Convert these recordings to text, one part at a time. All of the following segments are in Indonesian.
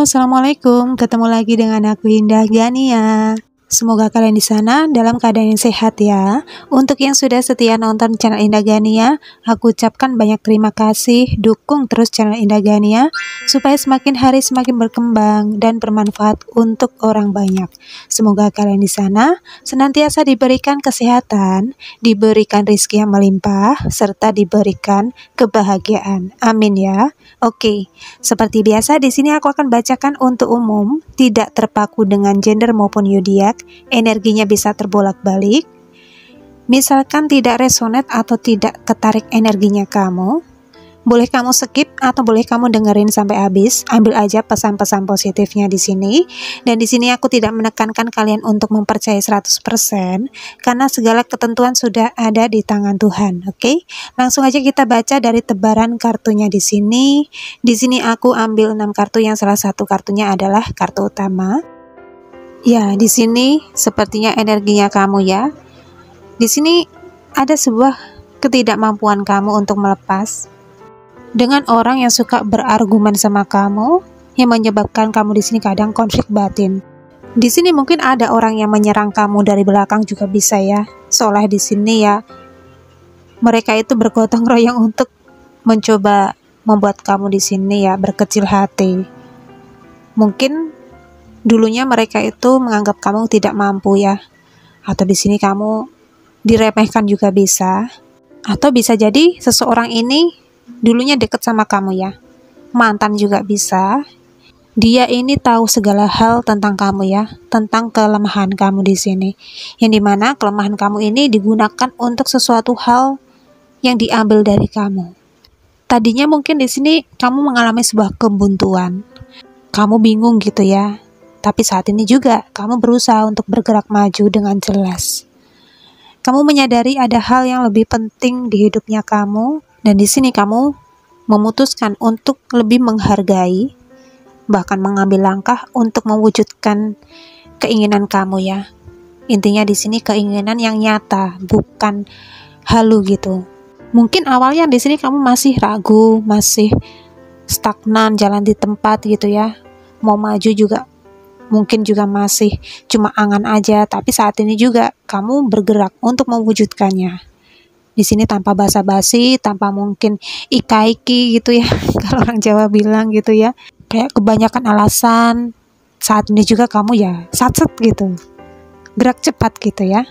Assalamualaikum. Ketemu lagi dengan aku Indah Gania. Semoga kalian di sana dalam keadaan yang sehat ya. Untuk yang sudah setia nonton channel Indah Gania, aku ucapkan banyak terima kasih. Dukung terus channel Indah Gania supaya semakin hari semakin berkembang dan bermanfaat untuk orang banyak. Semoga kalian di sana senantiasa diberikan kesehatan, diberikan rezeki yang melimpah, serta diberikan kebahagiaan. Amin ya. Oke, seperti biasa di sini aku akan bacakan untuk umum, tidak terpaku dengan gender maupun zodiak, energinya bisa terbolak-balik. Misalkan tidak resonate atau tidak ketarik energinya kamu, boleh kamu skip atau boleh kamu dengerin sampai habis. Ambil aja pesan-pesan positifnya di sini. Dan di sini aku tidak menekankan kalian untuk mempercayai 100% karena segala ketentuan sudah ada di tangan Tuhan. Oke? Langsung aja kita baca dari tebaran kartunya di sini. Di sini aku ambil 6 kartu yang salah satu kartunya adalah kartu utama. Ya, di sini sepertinya energinya kamu ya. Di sini ada sebuah ketidakmampuan kamu untuk melepas dengan orang yang suka berargumen sama kamu, yang menyebabkan kamu di sini kadang konflik batin. Di sini mungkin ada orang yang menyerang kamu dari belakang juga bisa ya. Seolah di sini ya, mereka itu bergotong royong untuk mencoba membuat kamu di sini ya berkecil hati. Mungkin dulunya mereka itu menganggap kamu tidak mampu ya, atau di sini kamu diremehkan juga bisa, atau bisa jadi seseorang ini dulunya deket sama kamu ya, mantan juga bisa. Dia ini tahu segala hal tentang kamu ya, tentang kelemahan kamu di sini, yang dimana kelemahan kamu ini digunakan untuk sesuatu hal yang diambil dari kamu. Tadinya mungkin di sini kamu mengalami sebuah kebuntuan, kamu bingung gitu ya, tapi saat ini juga kamu berusaha untuk bergerak maju dengan jelas. Kamu menyadari ada hal yang lebih penting di hidupnya kamu. Dan di sini kamu memutuskan untuk lebih menghargai, bahkan mengambil langkah untuk mewujudkan keinginan kamu ya. Intinya di sini keinginan yang nyata, bukan halu gitu. Mungkin awalnya di sini kamu masih ragu, masih stagnan, jalan di tempat gitu ya. Mau maju juga mungkin juga masih cuma angan aja, tapi saat ini juga kamu bergerak untuk mewujudkannya. Di sini tanpa basa-basi, tanpa mungkin ika-iki gitu ya, kalau orang Jawa bilang gitu ya, kayak kebanyakan alasan. Saat ini juga kamu ya satset gitu, gerak cepat gitu ya.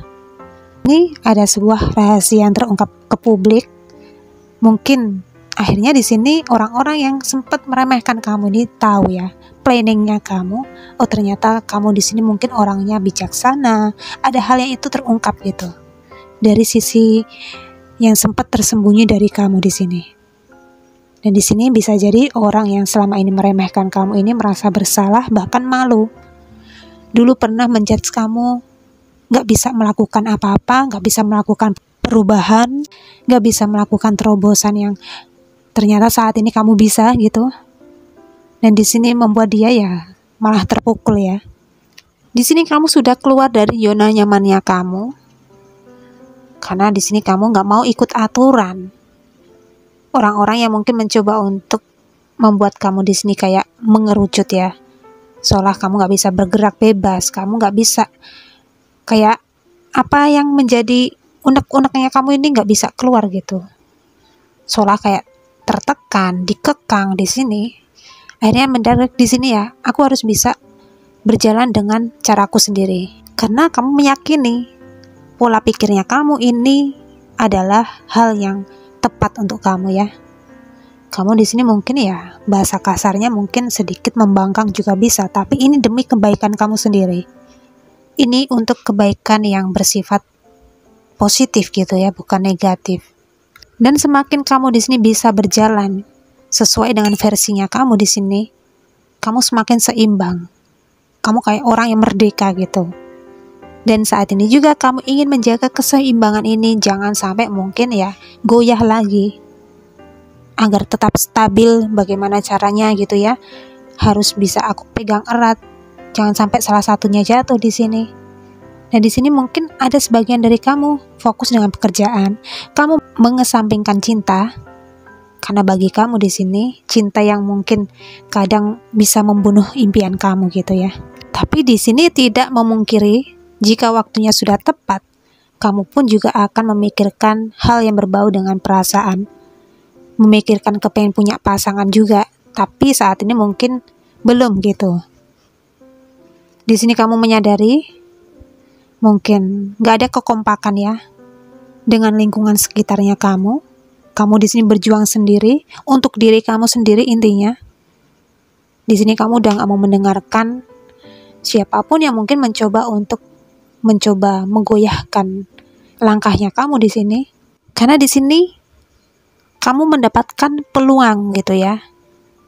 Ini ada sebuah rahasia yang terungkap ke publik. Mungkin akhirnya di sini orang-orang yang sempat meremehkan kamu ini tahu ya planningnya kamu. Oh ternyata kamu di sini mungkin orangnya bijaksana. Ada hal yang itu terungkap gitu dari sisi yang sempat tersembunyi dari kamu di sini. Dan di sini bisa jadi orang yang selama ini meremehkan kamu ini merasa bersalah, bahkan malu. Dulu pernah menjudge kamu gak bisa melakukan apa-apa, gak bisa melakukan perubahan, gak bisa melakukan terobosan yang ternyata saat ini kamu bisa gitu. Dan di sini membuat dia ya malah terpukul ya. Di sini kamu sudah keluar dari zona nyamannya kamu. Karena di sini kamu nggak mau ikut aturan. Orang-orang yang mungkin mencoba untuk membuat kamu di sini kayak mengerucut ya. Seolah kamu nggak bisa bergerak bebas, kamu nggak bisa kayak apa yang menjadi unek-uneknya kamu ini nggak bisa keluar gitu. Seolah kayak tertekan, dikekang di sini. Akhirnya mendadak di sini ya, aku harus bisa berjalan dengan caraku sendiri. Karena kamu meyakini pola pikirnya kamu ini adalah hal yang tepat untuk kamu ya. Kamu di sini mungkin ya bahasa kasarnya mungkin sedikit membangkang juga bisa, tapi ini demi kebaikan kamu sendiri. Ini untuk kebaikan yang bersifat positif gitu ya, bukan negatif. Dan semakin kamu di sini bisa berjalan sesuai dengan versinya kamu di sini, kamu semakin seimbang. Kamu kayak orang yang merdeka gitu. Dan saat ini juga kamu ingin menjaga keseimbangan ini, jangan sampai mungkin ya goyah lagi. Agar tetap stabil, bagaimana caranya gitu ya? Harus bisa aku pegang erat, jangan sampai salah satunya jatuh di sini. Dan di sini mungkin ada sebagian dari kamu fokus dengan pekerjaan, kamu mengesampingkan cinta, Karena bagi kamu di sini, cinta yang mungkin kadang bisa membunuh impian kamu gitu ya. Tapi di sini tidak memungkiri jika waktunya sudah tepat, kamu pun juga akan memikirkan hal yang berbau dengan perasaan. Memikirkan kepengen punya pasangan juga, tapi saat ini mungkin belum gitu. Di sini kamu menyadari mungkin gak ada kekompakan ya dengan lingkungan sekitarnya kamu. Kamu di sini berjuang sendiri untuk diri kamu sendiri intinya. Di sini kamu udah gak mau mendengarkan siapapun yang mungkin mencoba menggoyahkan langkahnya kamu di sini. Karena di sini kamu mendapatkan peluang gitu ya.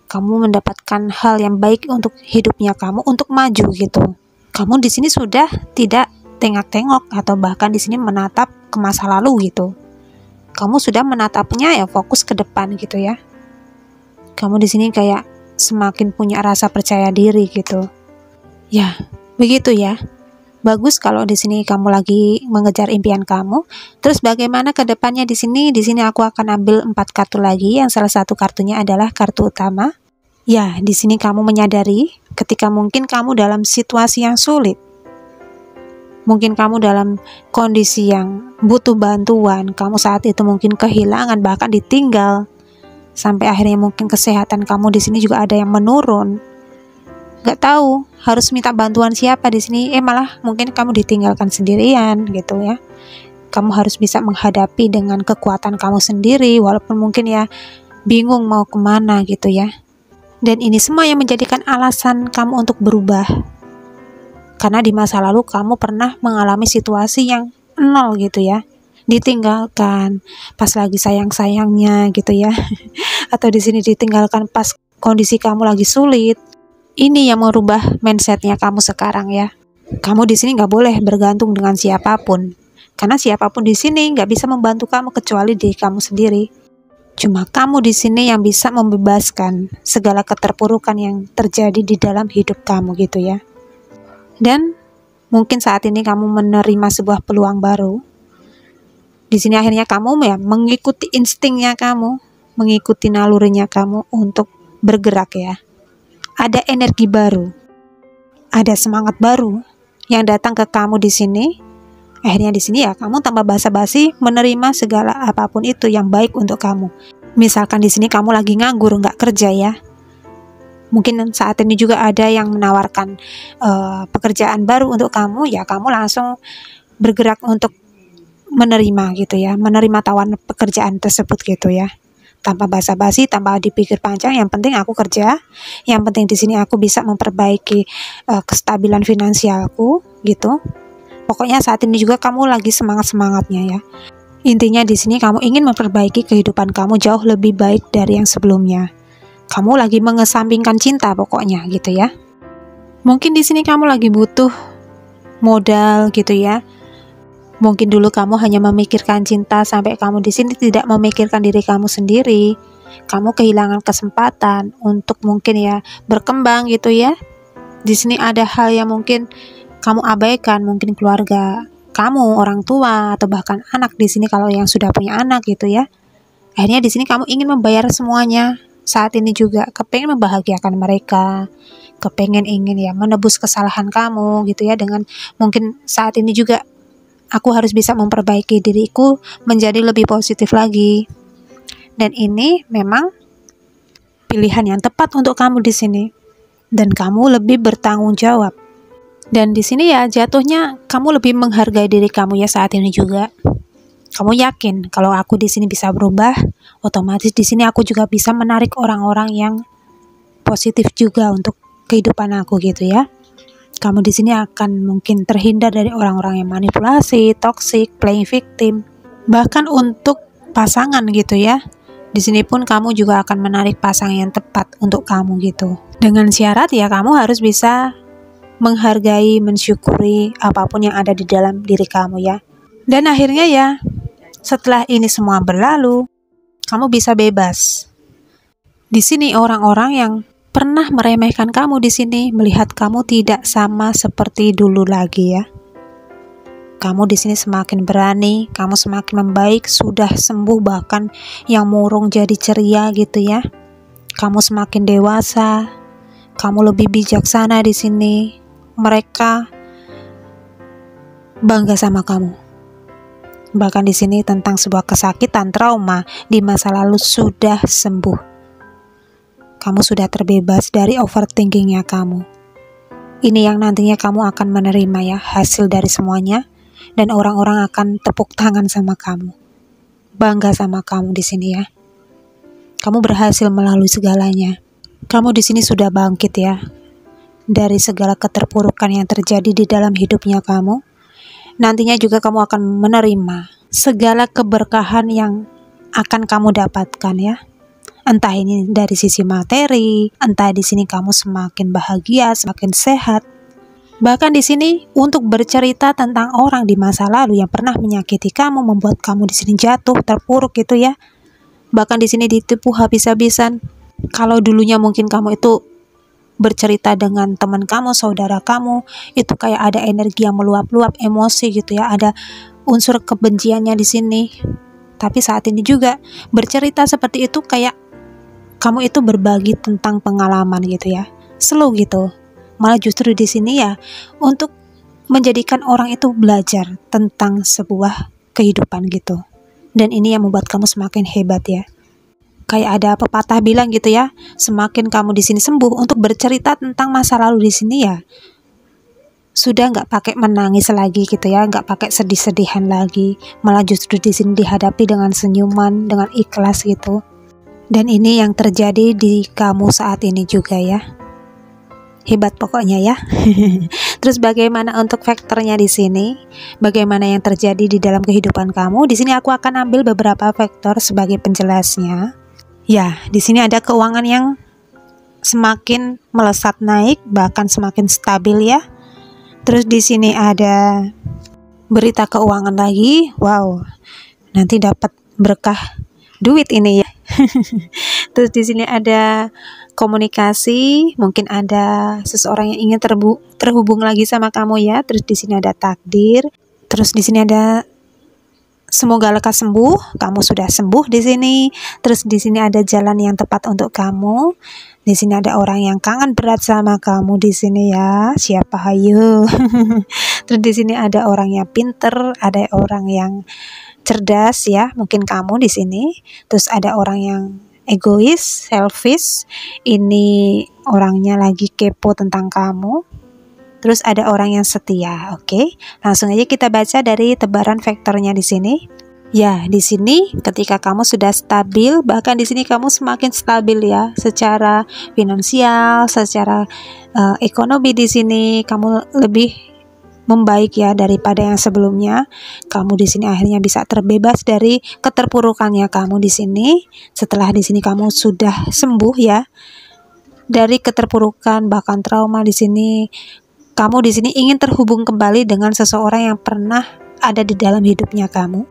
Kamu mendapatkan hal yang baik untuk hidupnya kamu, untuk maju gitu. Kamu di sini sudah tidak tengok-tengok atau bahkan di sini menatap ke masa lalu gitu. Kamu sudah menatapnya ya fokus ke depan gitu ya. Kamu di sini kayak semakin punya rasa percaya diri gitu. Ya, begitu ya. Bagus kalau di sini kamu lagi mengejar impian kamu. Terus bagaimana ke depannya di sini? Di sini aku akan ambil 4 kartu lagi, yang salah satu kartunya adalah kartu utama. Ya, di sini kamu menyadari ketika mungkin kamu dalam situasi yang sulit. Mungkin kamu dalam kondisi yang butuh bantuan, kamu saat itu mungkin kehilangan bahkan ditinggal. Sampai akhirnya mungkin kesehatan kamu di sini juga ada yang menurun. Gak tahu harus minta bantuan siapa di sini. Malah mungkin kamu ditinggalkan sendirian gitu ya. Kamu harus bisa menghadapi dengan kekuatan kamu sendiri, walaupun mungkin ya bingung mau kemana gitu ya. Dan ini semua yang menjadikan alasan kamu untuk berubah. Karena di masa lalu kamu pernah mengalami situasi yang nol gitu ya. Ditinggalkan pas lagi sayang-sayangnya gitu ya. Atau di sini ditinggalkan pas kondisi kamu lagi sulit. Ini yang merubah mindsetnya kamu sekarang ya. Kamu di sini nggak boleh bergantung dengan siapapun. Karena siapapun di sini nggak bisa membantu kamu kecuali diri kamu sendiri. Cuma kamu di sini yang bisa membebaskan segala keterpurukan yang terjadi di dalam hidup kamu gitu ya. Dan mungkin saat ini kamu menerima sebuah peluang baru. Di sini akhirnya kamu ya mengikuti instingnya kamu, mengikuti nalurinya kamu untuk bergerak ya. Ada energi baru, ada semangat baru yang datang ke kamu di sini. Akhirnya di sini ya kamu tanpa basa-basi menerima segala apapun itu yang baik untuk kamu. Misalkan di sini kamu lagi nganggur, nggak kerja ya. Mungkin saat ini juga ada yang menawarkan pekerjaan baru untuk kamu, ya kamu langsung bergerak untuk menerima gitu ya, menerima tawaran pekerjaan tersebut gitu ya. Tanpa basa-basi, tanpa dipikir panjang, yang penting aku kerja, yang penting di sini aku bisa memperbaiki kestabilan finansialku gitu. Pokoknya saat ini juga kamu lagi semangat-semangatnya ya. Intinya di sini kamu ingin memperbaiki kehidupan kamu jauh lebih baik dari yang sebelumnya. Kamu lagi mengesampingkan cinta pokoknya gitu ya. Mungkin di sini kamu lagi butuh modal gitu ya. Mungkin dulu kamu hanya memikirkan cinta sampai kamu di sini tidak memikirkan diri kamu sendiri. Kamu kehilangan kesempatan untuk mungkin ya berkembang gitu ya. Di sini ada hal yang mungkin kamu abaikan, mungkin keluarga kamu, orang tua atau bahkan anak di sini kalau yang sudah punya anak gitu ya. Akhirnya di sini kamu ingin membayar semuanya. Saat ini juga kepengen membahagiakan mereka, ingin ya menebus kesalahan kamu gitu ya, dengan mungkin saat ini juga aku harus bisa memperbaiki diriku menjadi lebih positif lagi. Dan ini memang pilihan yang tepat untuk kamu di sini. Dan kamu lebih bertanggung jawab. Dan di sini ya jatuhnya kamu lebih menghargai diri kamu ya saat ini juga. Kamu yakin kalau aku di sini bisa berubah, otomatis di sini aku juga bisa menarik orang-orang yang positif juga untuk kehidupan aku gitu ya. Kamu di sini akan mungkin terhindar dari orang-orang yang manipulasi, toxic, playing victim. Bahkan untuk pasangan gitu ya. Di sini pun kamu juga akan menarik pasangan yang tepat untuk kamu gitu. Dengan syarat ya kamu harus bisa menghargai, mensyukuri apapun yang ada di dalam diri kamu ya. Dan akhirnya ya, setelah ini semua berlalu, kamu bisa bebas. Di sini orang-orang yang pernah meremehkan kamu di sini melihat kamu tidak sama seperti dulu lagi ya. Kamu di sini semakin berani, kamu semakin membaik, sudah sembuh, bahkan yang murung jadi ceria gitu ya. Kamu semakin dewasa, kamu lebih bijaksana di sini. Mereka bangga sama kamu. Bahkan di sini tentang sebuah kesakitan, trauma di masa lalu sudah sembuh. Kamu sudah terbebas dari overthinkingnya kamu. Ini yang nantinya kamu akan menerima ya, hasil dari semuanya. Dan orang-orang akan tepuk tangan sama kamu. Bangga sama kamu di sini ya. Kamu berhasil melalui segalanya. Kamu di sini sudah bangkit ya. Dari segala keterpurukan yang terjadi di dalam hidupnya kamu. Nantinya juga kamu akan menerima segala keberkahan yang akan kamu dapatkan ya. Entah ini dari sisi materi, entah di sini kamu semakin bahagia, semakin sehat. Bahkan di sini untuk bercerita tentang orang di masa lalu yang pernah menyakiti kamu, membuat kamu di sini jatuh, terpuruk gitu ya. Bahkan di sini ditipu habis-habisan. Kalau dulunya mungkin kamu itu bercerita dengan teman kamu, saudara kamu, itu kayak ada energi yang meluap-luap, emosi gitu ya, ada unsur kebenciannya di sini. Tapi saat ini juga bercerita seperti itu kayak kamu itu berbagi tentang pengalaman gitu ya, slow gitu. Malah justru di sini ya untuk menjadikan orang itu belajar tentang sebuah kehidupan gitu. Dan ini yang membuat kamu semakin hebat ya. Kayak ada pepatah bilang gitu ya, semakin kamu di sini sembuh untuk bercerita tentang masa lalu di sini ya, sudah nggak pakai menangis lagi gitu ya, nggak pakai sedih-sedihan lagi, malah justru di sini dihadapi dengan senyuman, dengan ikhlas gitu. Dan ini yang terjadi di kamu saat ini juga ya. Hebat pokoknya ya. Terus bagaimana untuk faktornya di sini? Bagaimana yang terjadi di dalam kehidupan kamu? Di sini aku akan ambil beberapa faktor sebagai penjelasnya. Ya, di sini ada keuangan yang semakin melesat naik, bahkan semakin stabil ya. Terus di sini ada berita keuangan lagi. Wow. Nanti dapat berkah duit ini ya. Terus di sini ada komunikasi, mungkin ada seseorang yang ingin terhubung lagi sama kamu ya. Terus di sini ada takdir. Terus di sini ada semoga lekas sembuh, kamu sudah sembuh di sini. Terus di sini ada jalan yang tepat untuk kamu. Di sini ada orang yang kangen berat sama kamu di sini ya. Siapa hayo? Terus di sini ada orang yang pinter, ada orang yang cerdas ya, mungkin kamu di sini. Terus ada orang yang egois, selfish. Ini orangnya lagi kepo tentang kamu. Terus ada orang yang setia. Oke, langsung aja kita baca dari tebaran vektornya di sini. Ya, di sini ketika kamu sudah stabil, bahkan di sini kamu semakin stabil ya, secara finansial, secara ekonomi di sini kamu lebih membaik ya daripada yang sebelumnya. Kamu di sini akhirnya bisa terbebas dari keterpurukannya kamu di sini. Setelah di sini kamu sudah sembuh ya dari keterpurukan bahkan trauma di sini. Kamu di sini ingin terhubung kembali dengan seseorang yang pernah ada di dalam hidupnya kamu.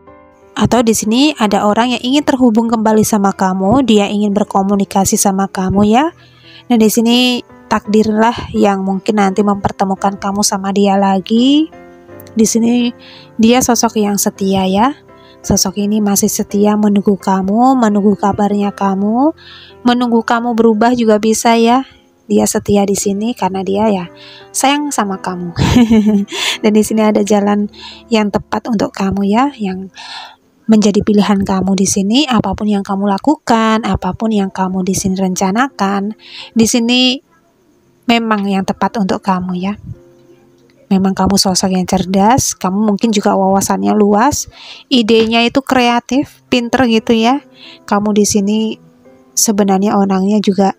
Atau di sini ada orang yang ingin terhubung kembali sama kamu, dia ingin berkomunikasi sama kamu ya. Nah, di sini takdirlah yang mungkin nanti mempertemukan kamu sama dia lagi. Di sini dia sosok yang setia ya. Sosok ini masih setia menunggu kamu, menunggu kabarnya kamu, menunggu kamu berubah juga bisa ya. Dia setia di sini karena dia ya sayang sama kamu. Dan di sini ada jalan yang tepat untuk kamu ya, yang menjadi pilihan kamu di sini. Apapun yang kamu lakukan, apapun yang kamu di sini rencanakan, di sini memang yang tepat untuk kamu ya. Memang kamu sosok yang cerdas, kamu mungkin juga wawasannya luas, idenya itu kreatif, pinter gitu ya. Kamu di sini sebenarnya orangnya juga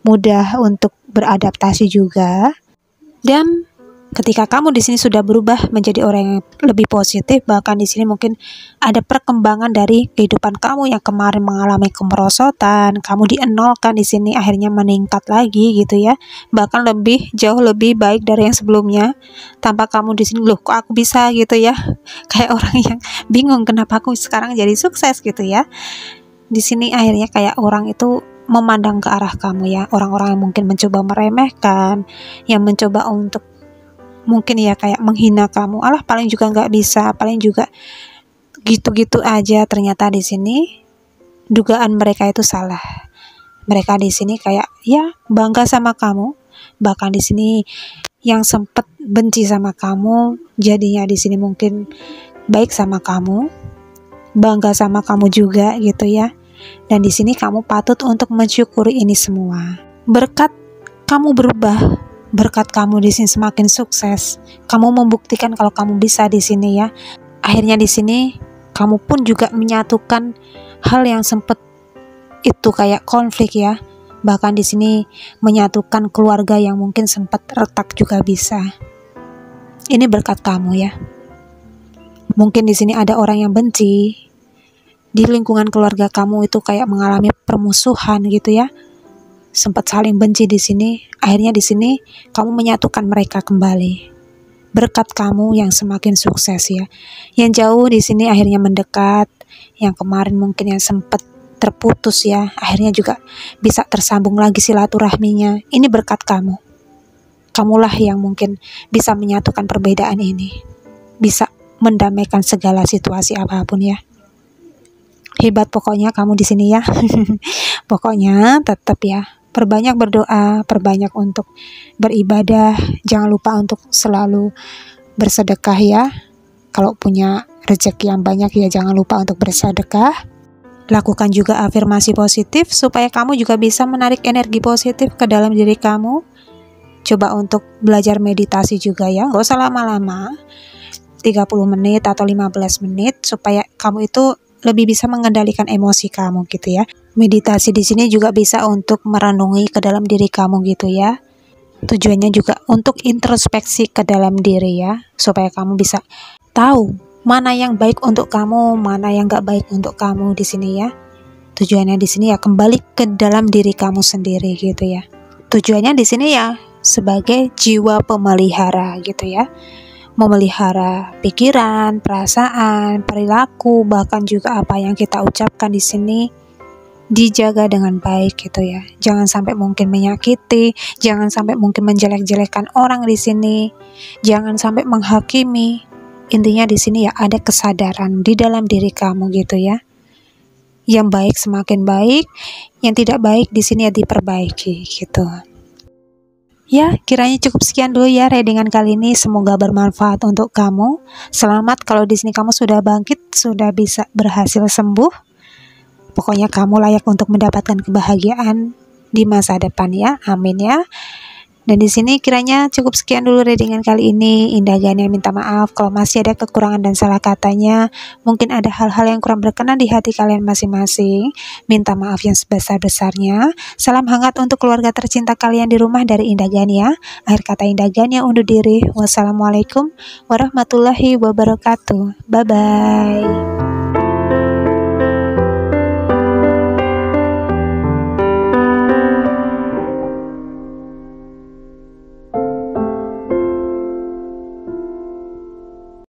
mudah untuk beradaptasi juga. Dan ketika kamu di sini sudah berubah menjadi orang yang lebih positif, bahkan di sini mungkin ada perkembangan dari kehidupan kamu yang kemarin mengalami kemerosotan, kamu dienolkan di sini akhirnya meningkat lagi gitu ya. Bahkan jauh lebih baik dari yang sebelumnya. Tanpa kamu di sini, loh kok aku bisa gitu ya. Kayak orang yang bingung kenapa aku sekarang jadi sukses gitu ya. Di sini akhirnya kayak orang itu memandang ke arah kamu ya. Orang-orang yang mungkin mencoba meremehkan, yang mencoba untuk mungkin ya kayak menghina kamu. Alah, paling juga nggak bisa, paling juga gitu-gitu aja. Ternyata di sini dugaan mereka itu salah. Mereka di sini kayak ya bangga sama kamu. Bahkan di sini yang sempet benci sama kamu, jadinya di sini mungkin baik sama kamu, bangga sama kamu juga gitu ya. Dan di sini kamu patut untuk mensyukuri ini semua. Berkat kamu berubah, berkat kamu di sini semakin sukses, kamu membuktikan kalau kamu bisa di sini ya. Akhirnya di sini kamu pun juga menyatukan hal yang sempat itu kayak konflik ya. Bahkan di sini menyatukan keluarga yang mungkin sempat retak juga bisa. Ini berkat kamu ya. Mungkin di sini ada orang yang benci. Di lingkungan keluarga kamu itu kayak mengalami permusuhan gitu ya. Sempat saling benci di sini. Akhirnya di sini kamu menyatukan mereka kembali. Berkat kamu yang semakin sukses ya. Yang jauh di sini akhirnya mendekat. Yang kemarin mungkin yang sempat terputus ya, akhirnya juga bisa tersambung lagi silaturahminya. Ini berkat kamu. Kamulah yang mungkin bisa menyatukan perbedaan ini, bisa mendamaikan segala situasi apapun ya. Hebat pokoknya kamu di sini ya. Pokoknya tetap ya, perbanyak berdoa, perbanyak untuk beribadah. Jangan lupa untuk selalu bersedekah ya. Kalau punya rezeki yang banyak ya jangan lupa untuk bersedekah. Lakukan juga afirmasi positif supaya kamu juga bisa menarik energi positif ke dalam diri kamu. Coba untuk belajar meditasi juga ya, gak usah lama-lama, 30 menit atau 15 menit supaya kamu itu lebih bisa mengendalikan emosi kamu gitu ya. Meditasi di sini juga bisa untuk merenungi ke dalam diri kamu gitu ya. Tujuannya juga untuk introspeksi ke dalam diri ya, supaya kamu bisa tahu mana yang baik untuk kamu, mana yang gak baik untuk kamu di sini ya. Tujuannya di sini ya kembali ke dalam diri kamu sendiri gitu ya. Tujuannya di sini ya sebagai jiwa pemelihara gitu ya. Memelihara pikiran, perasaan, perilaku, bahkan juga apa yang kita ucapkan di sini dijaga dengan baik gitu ya. Jangan sampai mungkin menyakiti, jangan sampai mungkin menjelek-jelekan orang di sini. Jangan sampai menghakimi. Intinya di sini ya ada kesadaran di dalam diri kamu gitu ya. Yang baik semakin baik, yang tidak baik di sini ya diperbaiki gitu. Ya, kiranya cukup sekian dulu ya readingan kali ini. Semoga bermanfaat untuk kamu. Selamat kalau di sini kamu sudah bangkit, sudah bisa berhasil sembuh. Pokoknya kamu layak untuk mendapatkan kebahagiaan di masa depan ya. Amin ya. Dan di sini kiranya cukup sekian dulu readingan kali ini. Indah Gania minta maaf kalau masih ada kekurangan dan salah katanya. Mungkin ada hal-hal yang kurang berkenan di hati kalian masing-masing. Minta maaf yang sebesar-besarnya. Salam hangat untuk keluarga tercinta kalian di rumah dari Indah Gania. Akhir kata Indah Gania undur diri. Wassalamualaikum warahmatullahi wabarakatuh. Bye-bye.